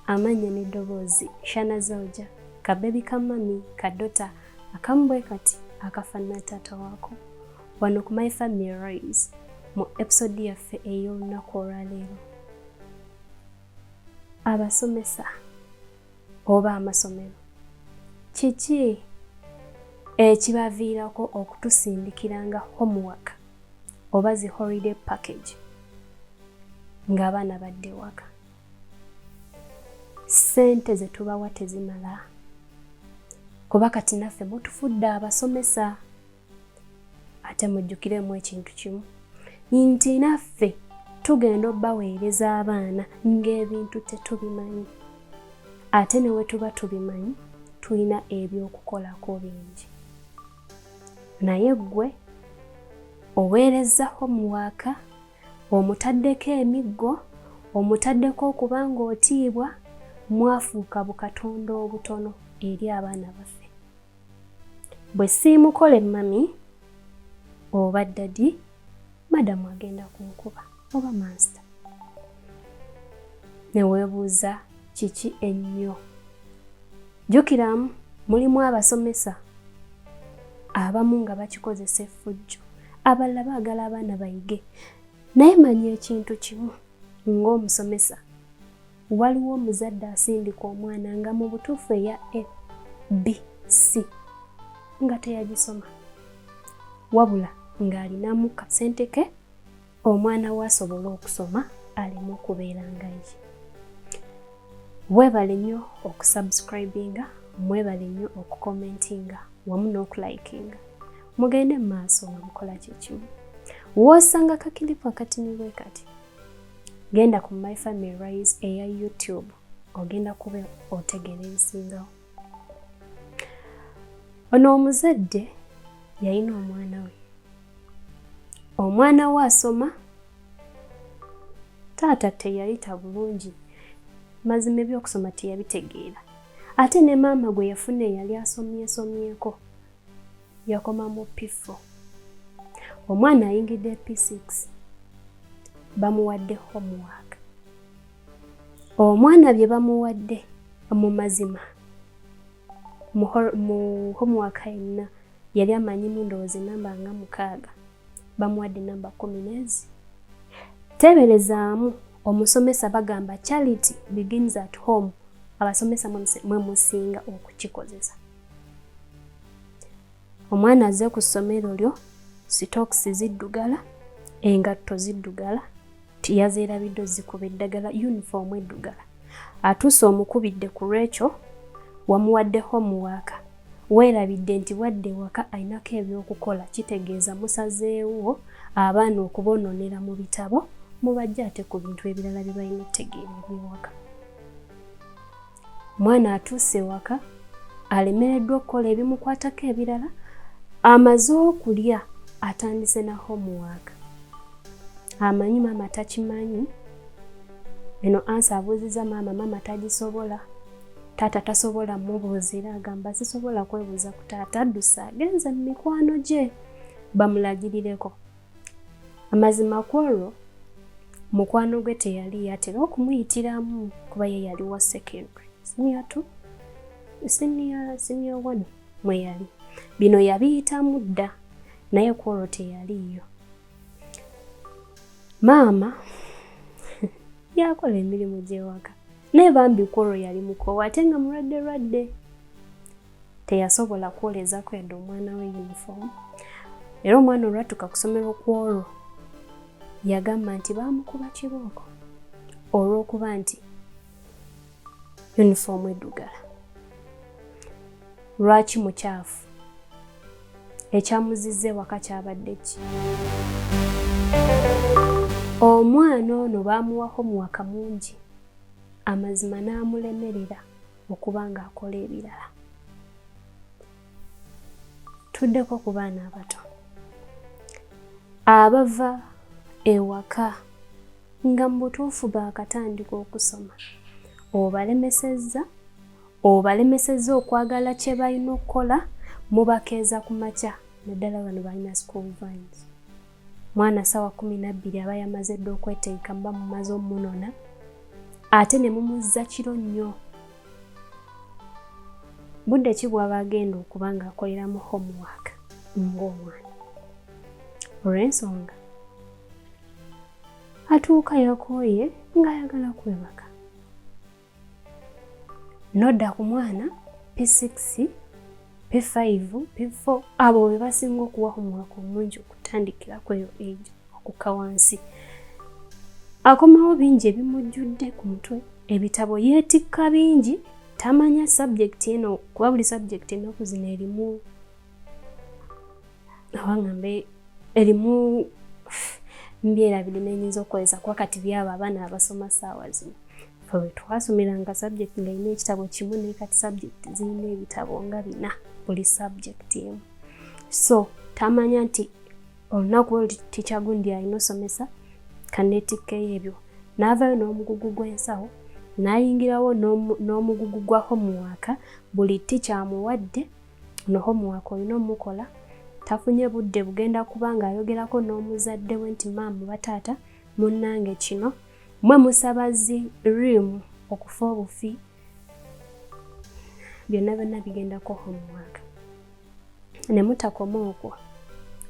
amanya n'eddoboozi Shana Zoja, kabebi ka mami kadota akambwe kati akafanana taata waako. Wano ku My Family Rise mu episode yaffe ey'olunaku olwaleero. Abasomesa oba amasomero kiki ekibaviirako okutusindikiranga homework oba zi holiday package ng'abaana badde waka? Ssente ze tubawa tezimala kuba kati naffe mutufudde abasomesa. Ate mujjukiremu ekintu kimu nti naffe tugenda obbaweereza abaana ng'ebintu tetubimanyi. Ate ne we tuba tubimanyi tulina ebyokukolako bingi. Naye ggwe oweereza homework, omutaddeko emiggo, omutaddeko okuba ng'otiibwa, mwafuuka bukatonda obutono eri abaana baffe. Bwe siimukole mami oba dadi, madamu agenda kunkuba oba master. Ne weebuuza kiki ennyo. Jjukiramu mulimu abasomesa abamu nga bakikozesa effujjo, abalala baagala abaana bayige. Naye manya ekintu kimu ng'omusomesa, waliwo omuzadde asindika omwana nga mu butuufu eya ABC nga teyagisoma, wabula ng'alinamu kasente ke omwana we asobole okusoma aleme okubeera nga ye. Mwebale nnyo okusubscribinga, mwebale nnyo okukomentinga wamu n'okulayikinga. Mugende mu maaso nga mukola kikimu. W'osanga kakilipu akatini bwe kati, genda ku My Family Rise eya YouTube ogenda kuba otegeera ebisingawo. Ono omuzadde yalina omwana we. Omwana we asoma, taata teyayita bulungi, mazima ebyokusoma teyabitegeera. Ate ne maama gwe yafuna eyali asomyeko yakoma mu P4. Omwana ayingidde P6, bamuwadde homework. Omwana bye bamuwadde mu mazima mu homework yenna yali amanyimu ndowooza namba nga 6, bamuwadde namba 10. Teberezaamu omusomesa bagamba charity begins at home. Abasomesa mwe musinga okukikozesa. Omwana azze ku ssomero lyo, sitokisi ziddugala, engatto ziddugala, tiyazeerabidde zikuba eddagala, uniform eddugala. Atuuse omukubidde ku lwekyo, wamuwadde homework. Weerabidde nti wadde waka aynako ebyokukola, kitegeeza musazeewo abaana okubononera mu bitabo, mubajja ate ku bintu ebirala bye balina okutegeera eby'ewaka. Mwana atuuse waka, alemereddwa okukola ebimukwatako ebirala, amaze okulya atandise na homework. Amanyi maama takimanyi, eno ansa abuuziza maama tagisobola, taata tasobola mubuuzira, agamba sisobola kwebuuza ku taata, addusa agenze mu mikwano gye bamulagirireko. Amazima kwolwo mukwano gwe teyali yatera okumuyitiramu kuba ye yali wa secondary. Senior 1 mwe yali. Bino yabiyitamu dda, naye kwolwo teyaliyo. Maama yakola emirimu gy'ewaka, naye bambi kwolwo yali mukoowa ate nga mulwadde. Teyasobola kwoleza kwedda omwana we uniform. Era omwana olwatuka ku ssomero kwolwo yagamba nti baamukuba kibooko olw'okuba nti uniform eddugala. Lwaki mukyafu? Ekyamuzizza ewaka kyabadde ki? Omwana ono baamuwa homework mungi, amazima n'amulemerera okuba ng'akola ebirala. Tuddeko ku baana abato abava ewaka nga mu butuufu baakatandika okusoma. Obalemesezza okwagala kye balina okukola, mubakeeza ku makya, naddala bano balina school vans. Mwana ssaawa 12 aba yamaze dda okweteeka, muba mumaze omunona, ate ne mumuzza kiro nnyo. Budde ki bw'aba agenda okuba ng'akolera mu homework ng'omwana? Olw'ensonga atuuka yakooye ng'ayagala kwebaka. Nodda ku mwana P6, P5, P4 abo be basinga okuwa homework omungi okutandikira kweyo age okukka wansi. Akomawo bingi ebimujjudde ku mutwe, ebitabo yeetikka bingi, tamanya subject eno kuba buli subject ennaku zino erimu awangambe erimu mbyerabiri n'enyinza okukozesa kuba kati byabo abaana abasoma ssaawa zino. Ffe bwe twasomeranga subject ng'erina ekitabo kimu naye kati subject zirina ebitabo nga 4 buli subject emu. So tamanya nti olunaku olwo tica gundi alina osomesa kaneetikkeyo ebyo. N'avaayo n'omugugu gw'ensawo n'ayingirawo n'omugugu gwa homework buli tica amuwadde no homework olina omukola. Tafunye budde bugenda kuba ng'ayogerako n'omuzadde we nti maama bataata munnange kino mwe musaba zi rimu okufa obufi byonna byonna bigendako homework. Ne mutakoma okwo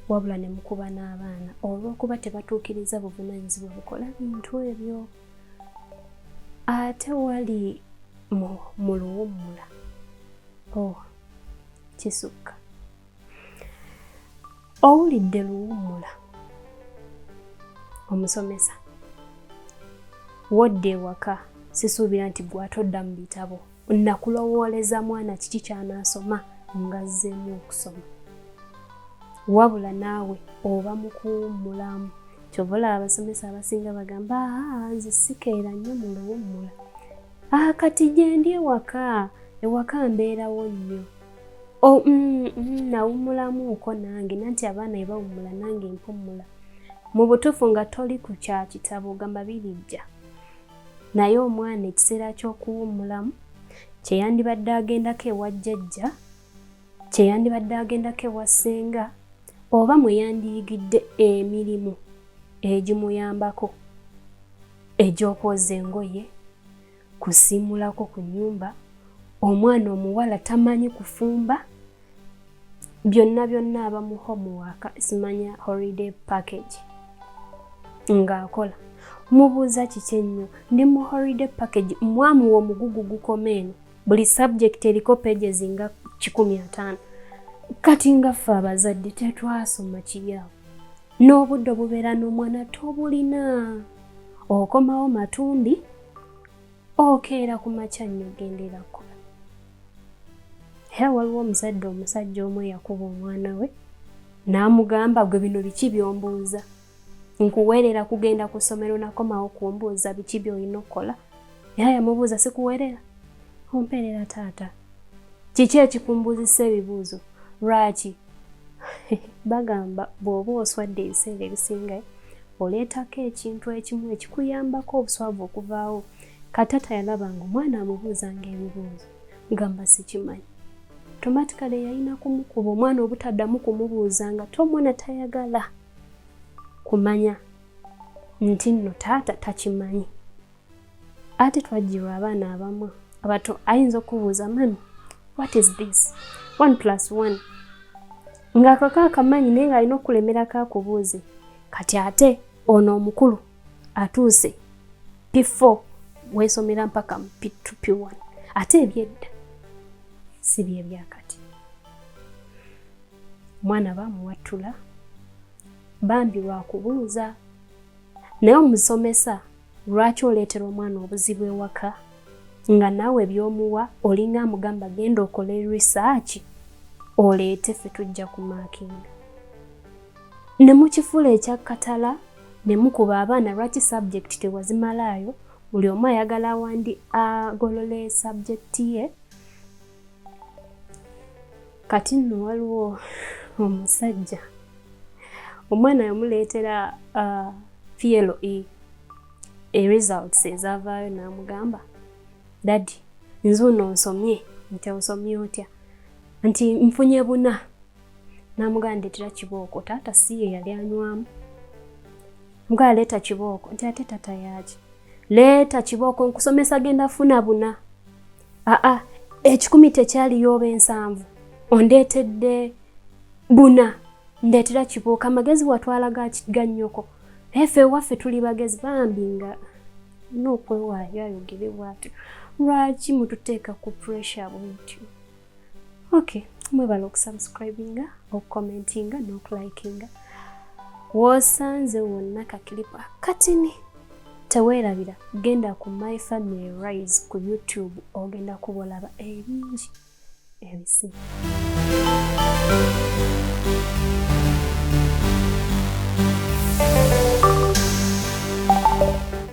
wabula ne mukuba n'abaana olw'okuba tebatuukiriza buvunaanyizibwa bukola bintu ebyo. Ate wali mu luwummula kisukka. Owulidde luwummula omusomesa wodde ewaka sisuubira nti gwatodda mu bitabo nakulowooleza mwana kiki ky'anaasoma ngazzeemu okusoma, wabula naawe oba mu kuwummulamu. Kyova olaba abasomesa abasinga bagamba nze sikeera nnyo mu luwummula, kati gye ndi ewaka mbeerawo nnyo. Nawummulamuuko nange nanti abaana bwe bawummula nange mpummula. Mu butuufu nga toli ku kya kitabo ogamba birijja, naye omwana ekiseera ky'okuwummulamu kye yandibadde agendako ewa jjajja, kye yandibadde agendako ewa ssenga, oba mwe yandiyigidde emirimu egimuyambako egy'okwoza engoye, kusiimulako ku nnyumba. Omwana omuwala tamanyi kufumba, byonna byonna aba mu homework, simanya holiday package ng'akola. Mubuuza kiki ennyo, ndi mu holiday package, mwamuwa omugugu gukoma eno, buli subject eriko pages nga 150. Kati nga ffe abazadde tetwasoma kiri awo. N'obudde obubeera n'omwana tobulina. Okomawo matumbi, okeera ku makya nnyo ogendera kukola. Era waliwo omuzadde omusajja omu yakuba omwana we n'amugamba gwe bino biki by'ombuuza? Nkuweerera kugenda ku ssomero nakomawo kumbuuza biki by'olina okukola? Era yamubuuza sikuweerera? Ompeerera taata. Kiki ekikumbuuzisa ebibuuzo? Lwaki? Bagamba bw'oba oswadde ebiseera ebisinga oleetako ekintu ekimu ekikuyambako obuswavu okuvaawo. Katata yalabanga omwana amubuuzanga ebibuuzo. Gamba sikimanyi. Automatically yalina kumukuba omwana obutaddamu kumubuuzanga omwana tayagala kumanya nti nno taata takimanyi. Ate twajjirwa abaana abamu abato ayinza okubuuza mami what is this 1+1 ng'akaka akamanyi naye ng'alina okulemerako akubuuze. Kati ate ono omukulu atuuse P4 weesomera mpaka mu P2 P1 ate ebyedda si bye byakati. Omwana bamuwattula bambi lwakubuuza, naye omusomesa lwaki oleetera omwana obuzibu ewaka nga naawe by'omuwa olinga amugamba genda okole research oleete ffe tujja ku maakinga. Ne mukifuula ekyakkatala ne mukuba abaana lwaki subject tewazimalaayo, buli omu ayagala agolole subject ye. Kati nno waliwo omusajja omwana yamuleetera PLE results ezaavaayo n'amugamba Daddy nze ono nsomye. Nti osomye otya? Nti nfunye 4. N'amugamba ndeetera kibooko. Taata si ye yali anywamu. Mugamba leeta kibooko. Nti ate taata yaaki? leeta kibooko nkusomesa genda funa buna. Ekikumi tekyaliyo oba 7 ondeetedde buna ndeetera kibooko. Amagezi watwala ga nnyoko efe ewaffe tuli bagezi bambi nga n'okwewaayo ayogere bw'atyo. Lwaki mututeeka ku pressure bwetyo? Okay, mwebala okusubscribinga, okukomentinga n'okulayikinga. Woosanze wonna kakilipa katini teweerabira genda ku My Family Rise ku YouTube ogenda kubolaba ebingi ebisi.